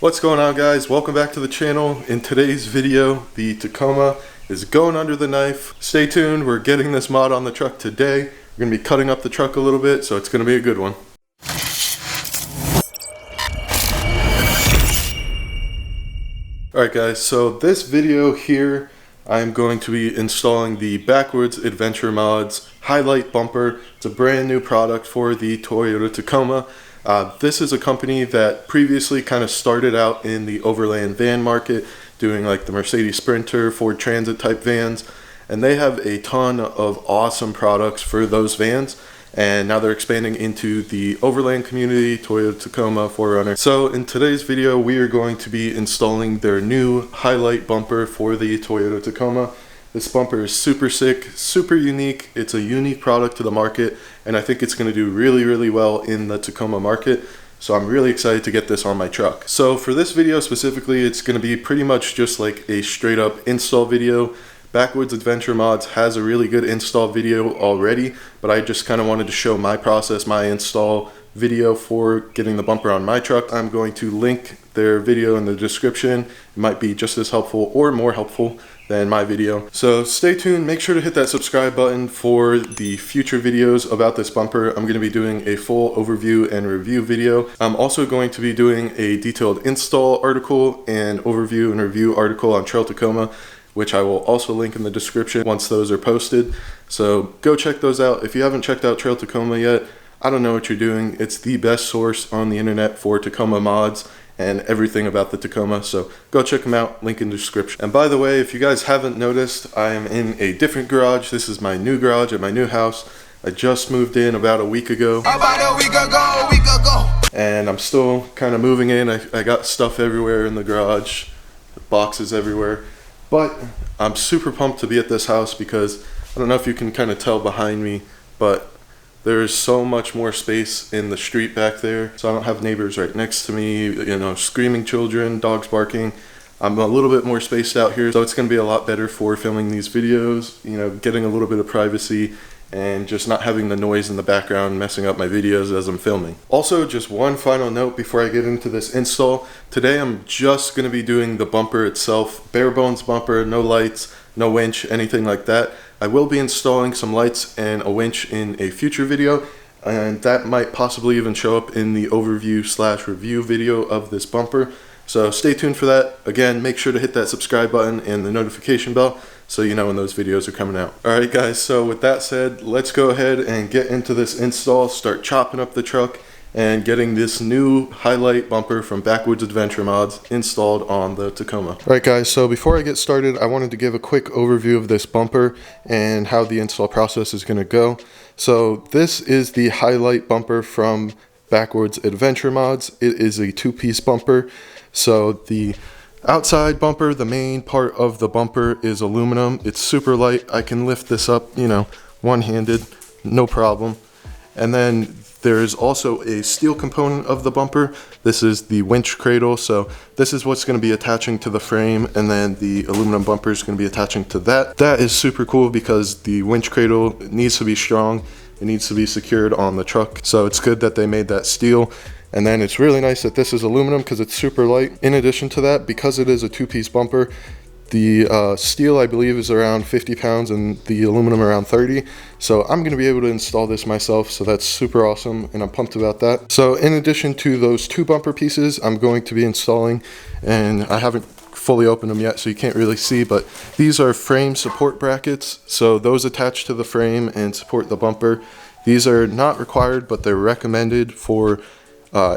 What's going on, guys? Welcome back to the channel. In today's video, the Tacoma is going under the knife. Stay tuned, we're getting this mod on the truck today. We're going to be cutting up the truck a little bit, so it's going to be a good one. Alright guys, so this video here, I'm going to be installing the Backwoods Adventure Mods Hi-Lite Bumper. It's a brand new product for the Toyota Tacoma. This is a company that previously kind of started out in the overland van market, doing like the Mercedes Sprinter, Ford Transit type vans, and they have a ton of awesome products for those vans. And now they're expanding into the overland community, Toyota Tacoma, 4Runner. So in today's video, we are going to be installing their new Hi-Lite bumper for the Toyota Tacoma. This bumper is super sick, super unique. It's a unique product to the market, and I think it's going to do really well in the Tacoma market. So I'm really excited to get this on my truck. So for this video specifically, it's going to be pretty much just like a straight up install video. Backwoods Adventure Mods has a really good install video already, but I just kind of wanted to show my process, my install video for getting the bumper on my truck. I'm going to link their video in the description. It might be just as helpful or more helpful than my video. So stay tuned, make sure to hit that subscribe button for the future videos about this bumper. I'm going to be doing a full overview and review video. I'm also going to be doing a detailed install article and overview and review article on Trail Tacoma, which I will also link in the description once those are posted. So go check those out. If you haven't checked out Trail Tacoma yet, I don't know what you're doing. It's the best source on the internet for Tacoma mods and everything about the Tacoma, so go check them out, link in the description. And by the way, if you guys haven't noticed, I am in a different garage. This is my new garage at my new house. I just moved in about a week ago. And I'm still kind of moving in. I got stuff everywhere in the garage, boxes everywhere. But I'm super pumped to be at this house because I don't know if you can kind of tell behind me, but there's so much more space in the street back there, so I don't have neighbors right next to me, you know, screaming children, dogs barking. I'm a little bit more spaced out here, so it's going to be a lot better for filming these videos, you know, getting a little bit of privacy and just not having the noise in the background messing up my videos as I'm filming. Also, just one final note before I get into this install. Today I'm just going to be doing the bumper itself, bare bones bumper, no lights, no winch, anything like that. I will be installing some lights and a winch in a future video, and that might possibly even show up in the overview/review video of this bumper. So stay tuned for that. Again, make sure to hit that subscribe button and the notification bell so you know when those videos are coming out. Alright guys, so with that said, let's go ahead and get into this install, start chopping up the truck, and getting this new Hi-Lite bumper from Backwoods Adventure Mods installed on the Tacoma. Alright guys, so before I get started, I wanted to give a quick overview of this bumper and how the install process is going to go. So this is the Hi-Lite bumper from Backwoods Adventure Mods. It is a two-piece bumper. So the outside bumper, the main part of the bumper, is aluminum. It's super light. I can lift this up, you know, one-handed, no problem. And then there's also a steel component of the bumper. This is the winch cradle, so this is what's going to be attaching to the frame, and then the aluminum bumper is going to be attaching to that. That is super cool because the winch cradle needs to be strong. It needs to be secured on the truck, so it's good that they made that steel. And then it's really nice that this is aluminum because it's super light. In addition to that, because it is a two-piece bumper, the steel, I believe, is around 50 pounds and the aluminum around 30. So I'm going to be able to install this myself, so that's super awesome, and I'm pumped about that. So in addition to those two bumper pieces, I'm going to be installing, and I haven't fully opened them yet, so you can't really see, but these are frame support brackets. So those attach to the frame and support the bumper. These are not required, but they're recommended for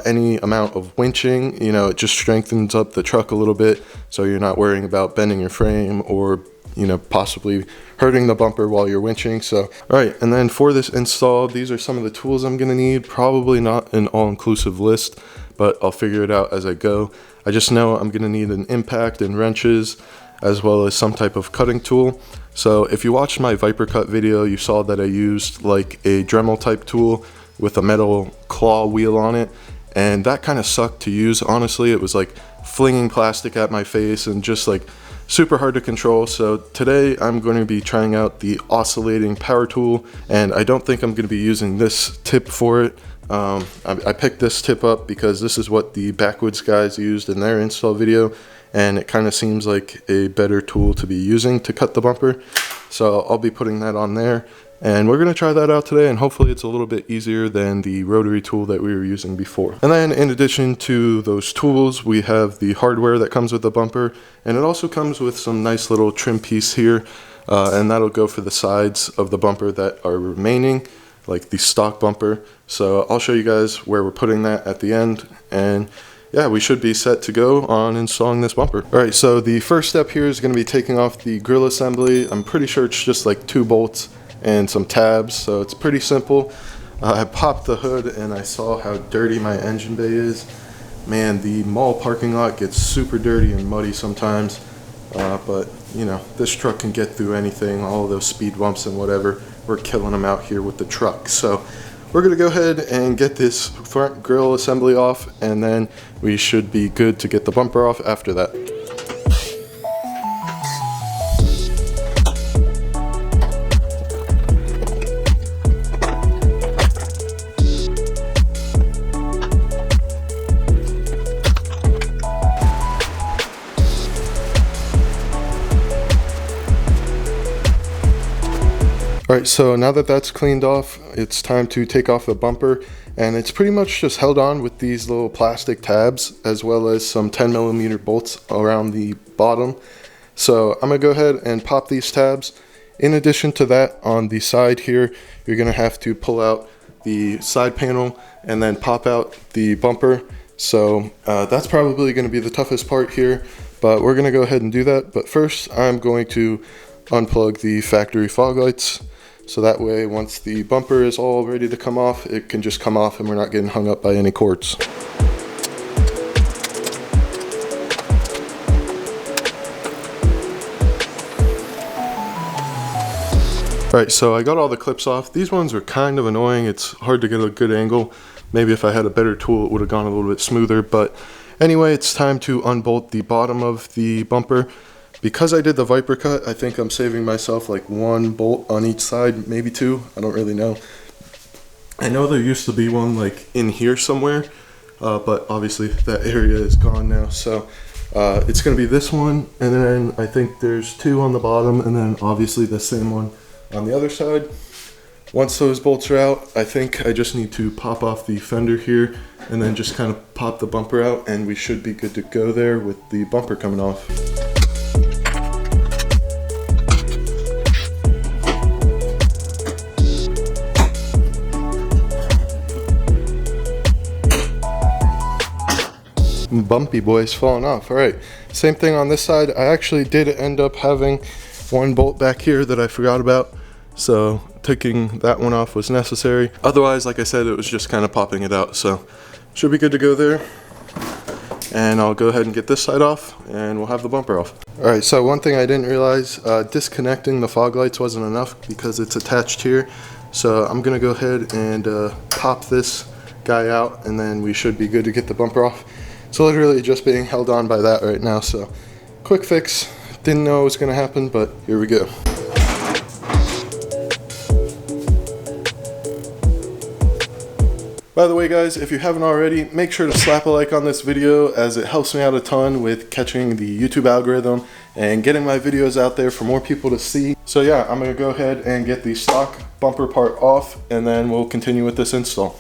any amount of winching. You know, it just strengthens up the truck a little bit, so you're not worrying about bending your frame or, you know, possibly hurting the bumper while you're winching. So, all right, and then for this install, these are some of the tools I'm gonna need. Probably not an all-inclusive list, but I'll figure it out as I go. I just know I'm gonna need an impact and wrenches, as well as some type of cutting tool. So if you watched my Viper Cut video, you saw that I used like a Dremel type tool with a metal claw wheel on it, and that kind of sucked to use. Honestly, it was like flinging plastic at my face and just like super hard to control. So today I'm going to be trying out the oscillating power tool, and I don't think I'm going to be using this tip for it. I picked this tip up because this is what the Backwoods guys used in their install video, and it kind of seems like a better tool to be using to cut the bumper. So I'll be putting that on there, and we're going to try that out today, and hopefully it's a little bit easier than the rotary tool that we were using before. And then in addition to those tools, we have the hardware that comes with the bumper, and it also comes with some nice little trim piece here, and that'll go for the sides of the bumper that are remaining, like the stock bumper. So I'll show you guys where we're putting that at the end, and yeah, we should be set to go on installing this bumper. All right, so the first step here is going to be taking off the grill assembly. I'm pretty sure it's just like 2 bolts and some tabs, so it's pretty simple. I popped the hood and I saw how dirty my engine bay is. Man, the mall parking lot gets super dirty and muddy sometimes, but you know, this truck can get through anything, all of those speed bumps and whatever. We're killing them out here with the truck. So we're gonna go ahead and get this front grille assembly off, and then we should be good to get the bumper off after that. Alright, so now that that's cleaned off, it's time to take off the bumper, and it's pretty much just held on with these little plastic tabs as well as some 10mm bolts around the bottom. So I'm going to go ahead and pop these tabs. In addition to that, on the side here, you're going to have to pull out the side panel and then pop out the bumper. So that's probably going to be the toughest part here, but we're going to go ahead and do that. But first, I'm going to unplug the factory fog lights. So that way, once the bumper is all ready to come off, it can just come off and we're not getting hung up by any cords. Alright, so I got all the clips off. These ones are kind of annoying. It's hard to get a good angle. Maybe if I had a better tool, it would have gone a little bit smoother. But anyway, it's time to unbolt the bottom of the bumper. Because I did the Viper cut, I think I'm saving myself like 1 bolt on each side, maybe 2. I don't really know. I know there used to be one like in here somewhere, but obviously that area is gone now. So it's going to be this one, and then I think there's 2 on the bottom, and then obviously the same one on the other side. Once those bolts are out, I think I just need to pop off the fender here and then just kind of pop the bumper out, and we should be good to go there with the bumper coming off. Bumpy boys falling off. All right, same thing on this side. I actually did end up having 1 bolt back here that I forgot about, so taking that one off was necessary. Otherwise, like I said, it was just kind of popping it out, so should be good to go there. And I'll go ahead and get this side off and we'll have the bumper off. All right, so one thing I didn't realize, disconnecting the fog lights wasn't enough because it's attached here. So I'm gonna go ahead and pop this guy out, and then we should be good to get the bumper off. It's literally just being held on by that right now, so quick fix. Didn't know it was going to happen, but here we go. By the way guys, if you haven't already, make sure to slap a like on this video, as it helps me out a ton with catching the YouTube algorithm and getting my videos out there for more people to see. So yeah, I'm going to go ahead and get the stock bumper part off, and then we'll continue with this install.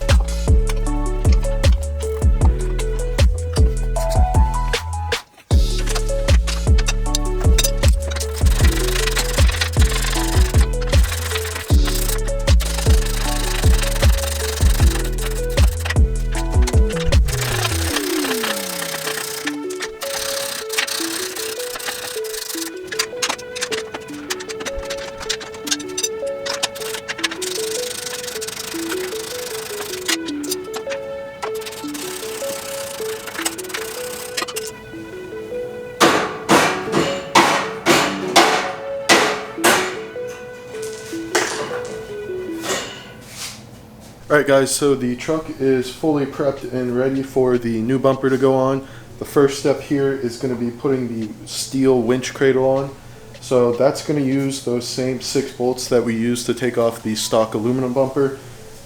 Alright guys, so the truck is fully prepped and ready for the new bumper to go on. The first step here is going to be putting the steel winch cradle on. So that's going to use those same 6 bolts that we used to take off the stock aluminum bumper.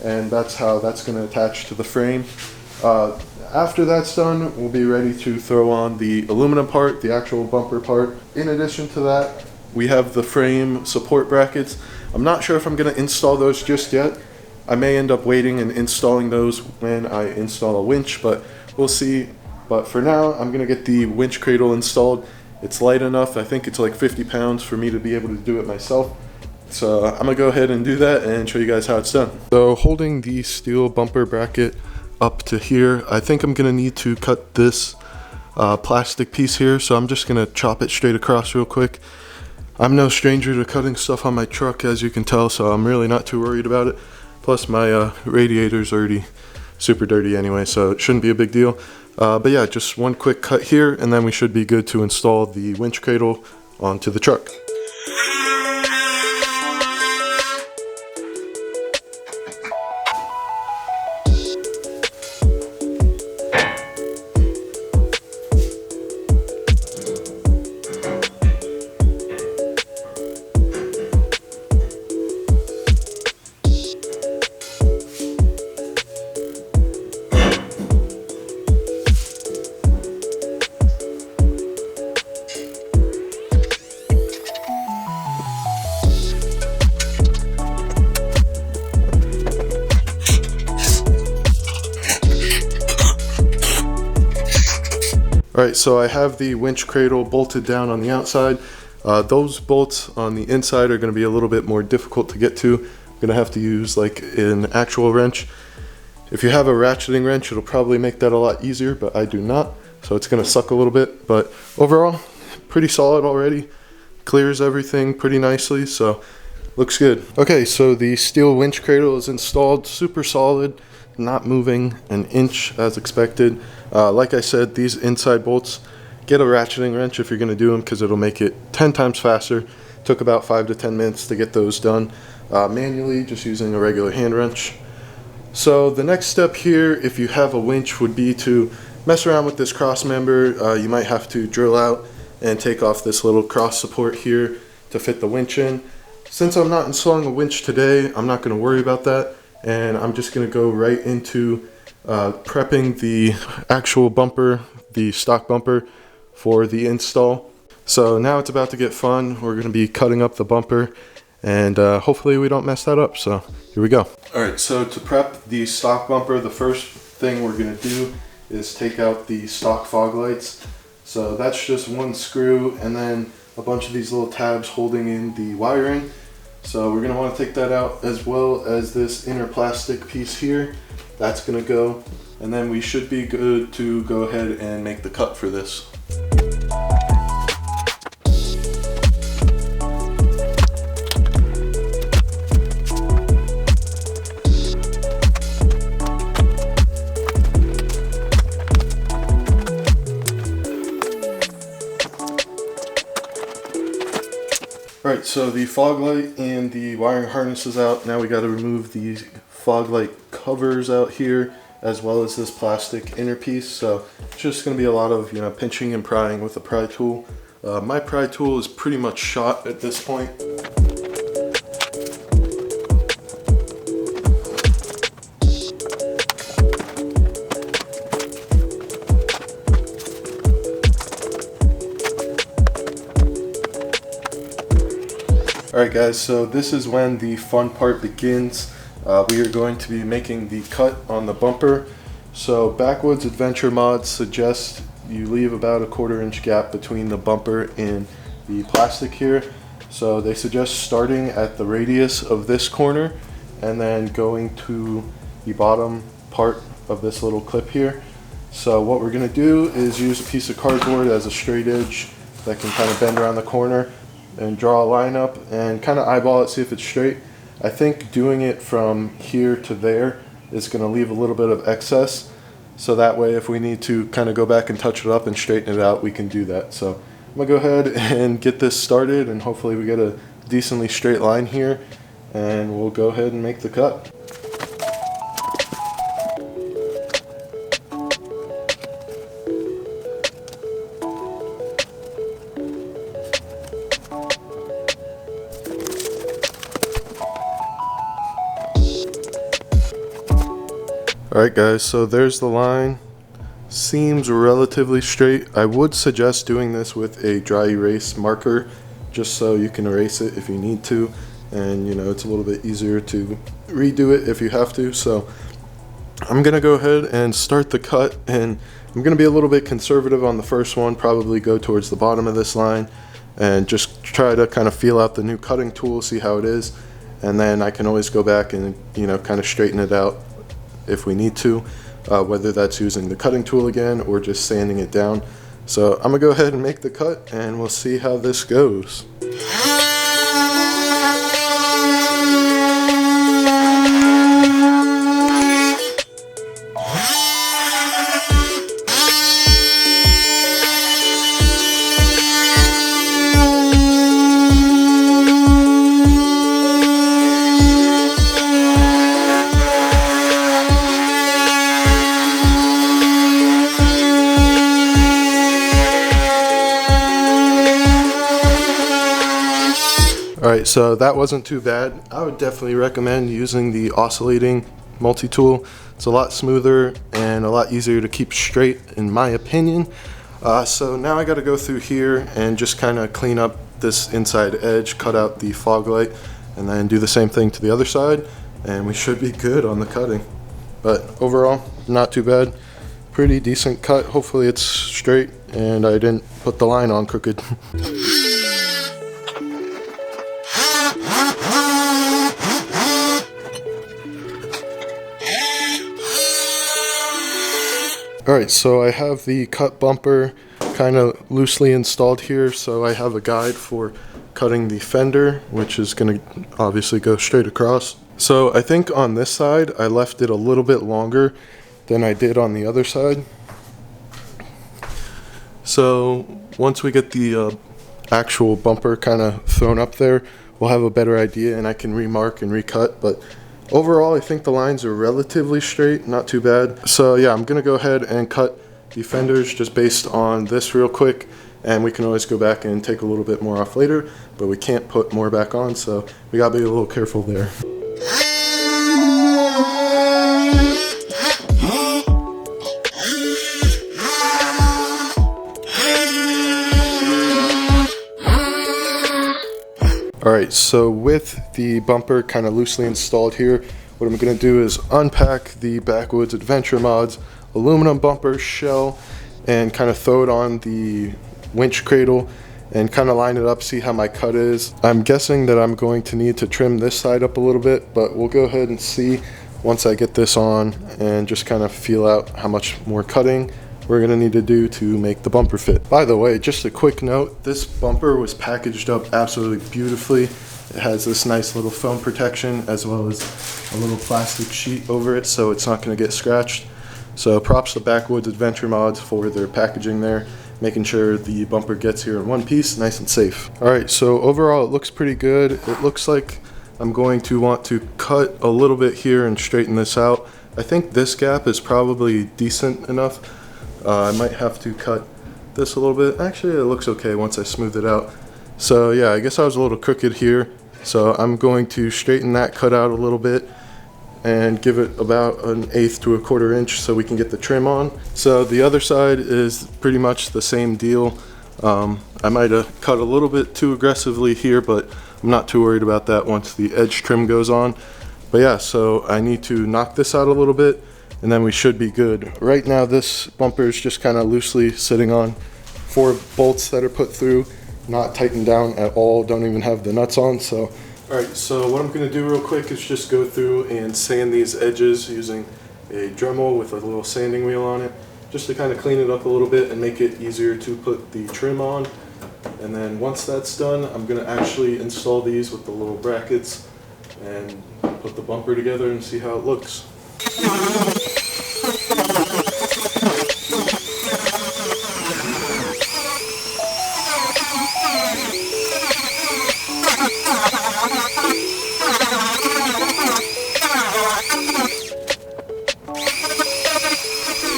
and that's how that's going to attach to the frame. After that's done, we'll be ready to throw on the aluminum part, the actual bumper part. In addition to that, we have the frame support brackets. I'm not sure if I'm going to install those just yet. I may end up waiting and installing those when I install a winch, but we'll see. But for now, I'm going to get the winch cradle installed. It's light enough. I think it's like 50 pounds for me to be able to do it myself. So I'm going to go ahead and do that and show you guys how it's done. So holding the steel bumper bracket up to here, I think I'm going to need to cut this plastic piece here. So I'm just going to chop it straight across real quick. I'm no stranger to cutting stuff on my truck, as you can tell, so I'm really not too worried about it. Plus my radiator's already super dirty anyway, so it shouldn't be a big deal. But yeah, just one quick cut here, and then we should be good to install the winch cradle onto the truck. Alright, so I have the winch cradle bolted down on the outside. Those bolts on the inside are going to be a little bit more difficult to get to. I'm going to have to use like an actual wrench. If you have a ratcheting wrench, it'll probably make that a lot easier, but I do not. So it's going to suck a little bit, but overall, pretty solid already. Clears everything pretty nicely, so looks good. Okay, so the steel winch cradle is installed, super solid, not moving an inch as expected. Like I said, these inside bolts, get a ratcheting wrench if you're going to do them, because it'll make it 10 times faster. Took about 5 to 10 minutes to get those done manually, just using a regular hand wrench. So the next step here, if you have a winch, would be to mess around with this cross member. You might have to drill out and take off this little cross support here to fit the winch in. Since I'm not installing a winch today, I'm not going to worry about that, and I'm just going to go right into prepping the actual bumper, the stock bumper, for the install. So now it's about to get fun. We're going to be cutting up the bumper, and hopefully we don't mess that up. So here we go. Alright, so to prep the stock bumper, the first thing we're going to do is take out the stock fog lights. So that's just one screw and then a bunch of these little tabs holding in the wiring. So we're going to want to take that out, as well as this inner plastic piece here. That's going to go, and then we should be good to go ahead and make the cut for this. Alright, so the fog light and the wiring harness is out. Now we got to remove the fog light covers out here, as well as this plastic inner piece. So it's just going to be a lot of, pinching and prying with a pry tool. My pry tool is pretty much shot at this point. Alright guys, so this is when the fun part begins. We are going to be making the cut on the bumper. So Backwoods Adventure Mods suggests you leave about a 1/4 inch gap between the bumper and the plastic here. So they suggest starting at the radius of this corner and then going to the bottom part of this little clip here. So what we're going to do is use a piece of cardboard as a straight edge that can kind of bend around the corner, and draw a line up and kind of eyeball it, see if it's straight. I think doing it from here to there is going to leave a little bit of excess, so that way if we need to kind of go back and touch it up and straighten it out, we can do that. So I'm going to go ahead and get this started, and hopefully we get a decently straight line here, and we'll go ahead and make the cut. Alright guys, so there's the line. Seems relatively straight. I would suggest doing this with a dry erase marker just so you can erase it if you need to, and you know, it's a little bit easier to redo it if you have to. So I'm gonna go ahead and start the cut, and I'm gonna be a little bit conservative on the first one, probably go towards the bottom of this line and just try to kind of feel out the new cutting tool, see how it is, and then I can always go back and, you know, kind of straighten it out if we need to, whether that's using the cutting tool again or just sanding it down. So I'm gonna go ahead and make the cut and we'll see how this goes. Alright, so that wasn't too bad. I would definitely recommend using the oscillating multi-tool. It's a lot smoother and a lot easier to keep straight in my opinion. So now I got to go through here and just kind of clean up this inside edge, cut out the fog light, and then do the same thing to the other side, and we should be good on the cutting. But overall, not too bad. Pretty decent cut. Hopefully it's straight and I didn't put the line on crooked. Alright, so I have the cut bumper kind of loosely installed here, so I have a guide for cutting the fender, which is going to obviously go straight across. So I think on this side I left it a little bit longer than I did on the other side. So once we get the actual bumper kind of thrown up there, we'll have a better idea and I can remark and recut. But overall, I think the lines are relatively straight, not too bad. So yeah, I'm gonna go ahead and cut the fenders just based on this real quick, and we can always go back and take a little bit more off later, but we can't put more back on, so we gotta be a little careful there. Alright, so with the bumper kind of loosely installed here, what I'm going to do is unpack the Backwoods Adventure Mods aluminum bumper shell and kind of throw it on the winch cradle and kind of line it up, see how my cut is. I'm guessing that I'm going to need to trim this side up a little bit, but we'll go ahead and see once I get this on and just kind of feel out how much more cutting we're going to need to do to make the bumper fit. By the way, just a quick note, this bumper was packaged up absolutely beautifully. It has this nice little foam protection as well as a little plastic sheet over it so it's not going to get scratched. So props to Backwoods Adventure Mods for their packaging there, making sure the bumper gets here in one piece, nice and safe. Alright, so overall it looks pretty good. It looks like I'm going to want to cut a little bit here and straighten this out. I think this gap is probably decent enough. I might have to cut this a little bit. Actually, it looks okay once I smooth it out. So yeah, I guess I was a little crooked here. So I'm going to straighten that cut out a little bit and give it about 1/8 to 1/4 inch so we can get the trim on. So the other side is pretty much the same deal. I might have cut a little bit too aggressively here, but I'm not too worried about that once the edge trim goes on. But yeah, so I need to knock this out a little bit, and then we should be good. Right now this bumper is just kind of loosely sitting on 4 bolts that are put through, not tightened down at all, don't even have the nuts on. So alright, so what I'm going to do real quick is just go through and sand these edges using a Dremel with a little sanding wheel on it, just to kind of clean it up a little bit and make it easier to put the trim on. And then once that's done, I'm going to actually install these with the little brackets and put the bumper together and see how it looks.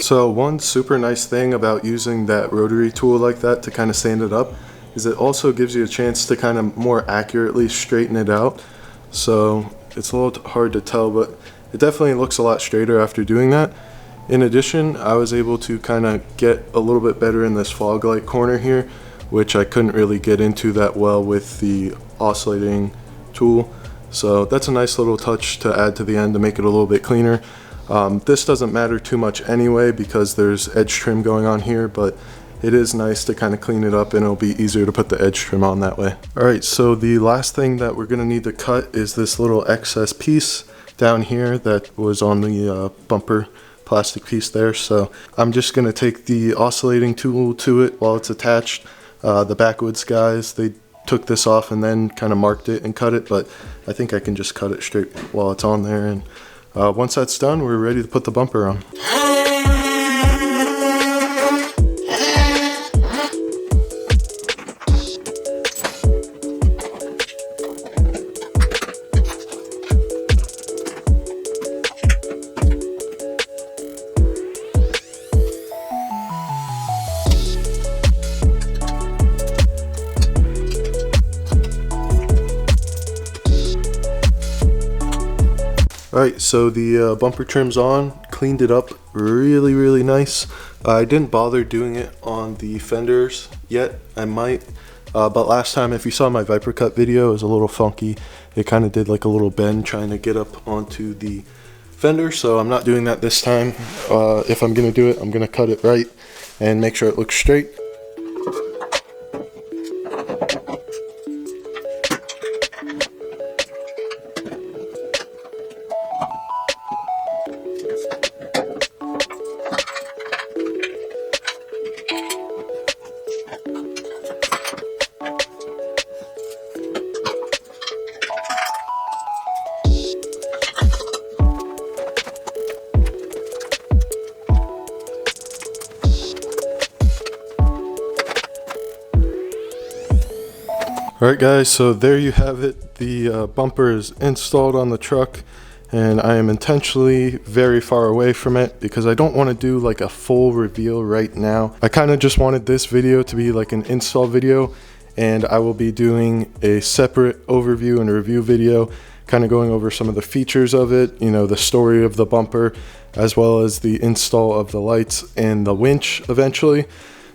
So one super nice thing about using that rotary tool like that to kind of sand it up is it also gives you a chance to kind of more accurately straighten it out. So it's a little hard to tell, but it definitely looks a lot straighter after doing that. In addition, I was able to kind of get a little bit better in this fog light corner here, which I couldn't really get into that well with the oscillating tool. So that's a nice little touch to add to the end to make it a little bit cleaner. This doesn't matter too much anyway because there's edge trim going on here, but it is nice to kind of clean it up and it'll be easier to put the edge trim on that way. Alright, so the last thing that we're going to need to cut is this little excess piece down here that was on the bumper plastic piece there. So I'm just going to take the oscillating tool to it while it's attached. The Backwoods guys, they took this off and then kind of marked it and cut it, but I think I can just cut it straight while it's on there. And once that's done, we're ready to put the bumper on. Alright, so the bumper trim's on, cleaned it up really nice. I didn't bother doing it on the fenders yet. I might, but last time, if you saw my Viper Cut video, it was a little funky. It kind of did like a little bend trying to get up onto the fender, so I'm not doing that this time. If I'm going to do it, I'm going to cut it right and make sure it looks straight. Alright guys, so there you have it. The bumper is installed on the truck, and I am intentionally very far away from it because I don't want to do like a full reveal right now. I kind of just wanted this video to be like an install video, and I will be doing a separate overview and review video kind of going over some of the features of it, you know, the story of the bumper, as well as the install of the lights and the winch eventually.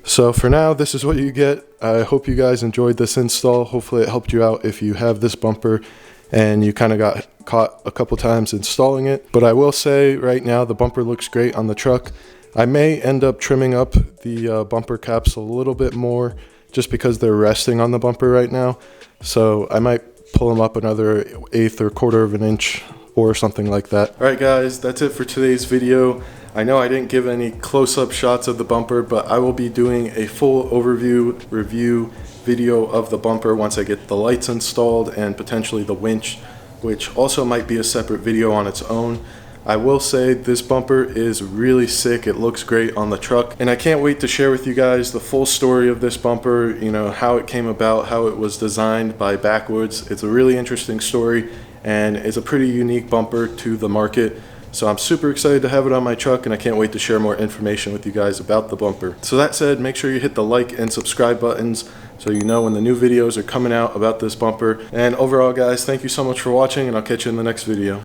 So for now, this is what you get. I hope you guys enjoyed this install. Hopefully it helped you out if you have this bumper and you kind of got caught a couple times installing it. But I will say right now, the bumper looks great on the truck. I may end up trimming up the bumper caps a little bit more just because they're resting on the bumper right now. So I might pull them up another 1/8 or 1/4 of an inch or something like that. Alright guys, that's it for today's video. I know I didn't give any close-up shots of the bumper, but I will be doing a full overview review video of the bumper once I get the lights installed and potentially the winch, which also might be a separate video on its own. I will say this bumper is really sick. It looks great on the truck, and I can't wait to share with you guys the full story of this bumper, you know, how it came about, how it was designed by Backwoods. It's a really interesting story, and it's a pretty unique bumper to the market. So I'm super excited to have it on my truck, and I can't wait to share more information with you guys about the bumper. So that said, make sure you hit the like and subscribe buttons so you know when the new videos are coming out about this bumper. And overall guys, thank you so much for watching, and I'll catch you in the next video.